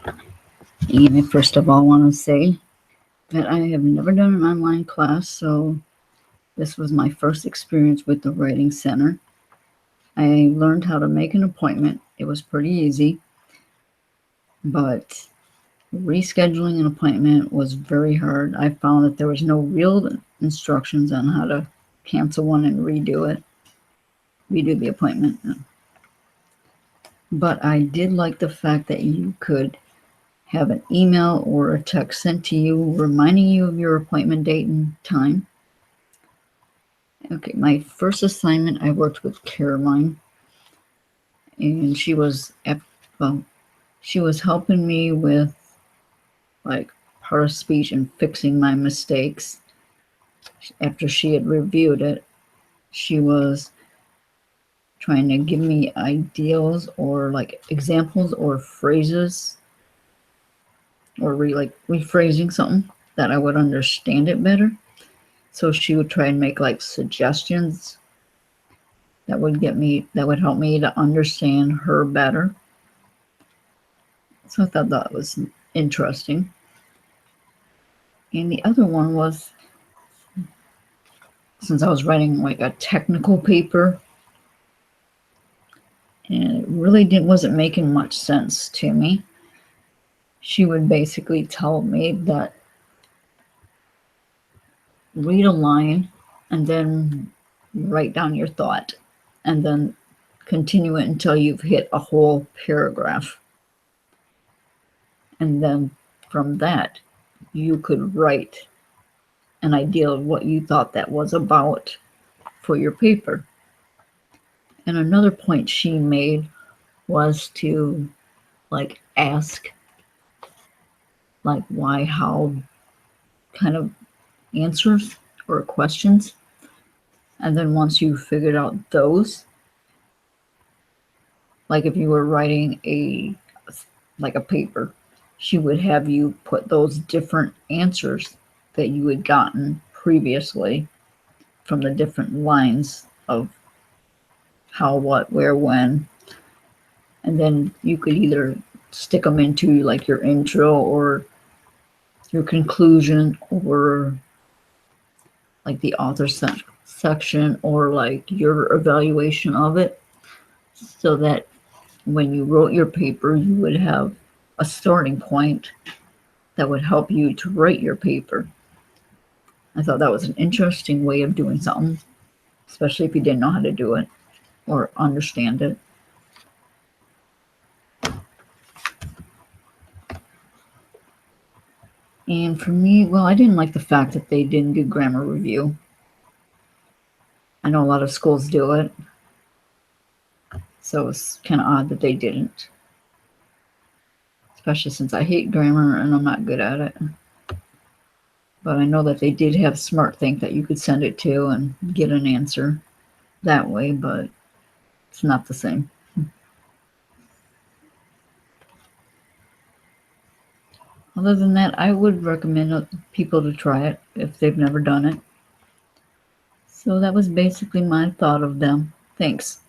And I first of all want to say that I have never done an online class, so this was my first experience with the Writing Center. I learned how to make an appointment. It was pretty easy, but rescheduling an appointment was very hard. I found that there was no real instructions on how to cancel one and redo the appointment. But I did like the fact that you could have an email or a text sent to you reminding you of your appointment date and time. Okay, my first assignment, I worked with Caroline, and she was helping me with like part of speech and fixing my mistakes. After she had reviewed it, she was trying to give me ideas or like examples or phrases or rephrasing something that I would understand it better. So she would try and make like suggestions that would help me to understand her better. So I thought that was interesting. And the other one was, since I was writing like a technical paper, and it really wasn't making much sense to me, she would basically tell me that read a line and then write down your thought and then continue it until you've hit a whole paragraph. And then from that, you could write an idea of what you thought that was about for your paper. And another point she made was to like ask like why, how kind of answers or questions. And then once you figured out those, like if you were writing a paper, she would have you put those different answers that you had gotten previously from the different lines of how, what, where, when. And then you could either stick them into like your intro or your conclusion or like the author section or like your evaluation of it, so that when you wrote your paper, you would have a starting point that would help you to write your paper. I thought that was an interesting way of doing something, especially if you didn't know how to do it or understand it. And for me, well, I didn't like the fact that they didn't do grammar review. I know a lot of schools do it, so it's kind of odd that they didn't. Especially since I hate grammar and I'm not good at it. But I know that they did have SmartThink that you could send it to and get an answer that way, but it's not the same. Other than that, I would recommend people to try it if they've never done it. So that was basically my thought of them. Thanks.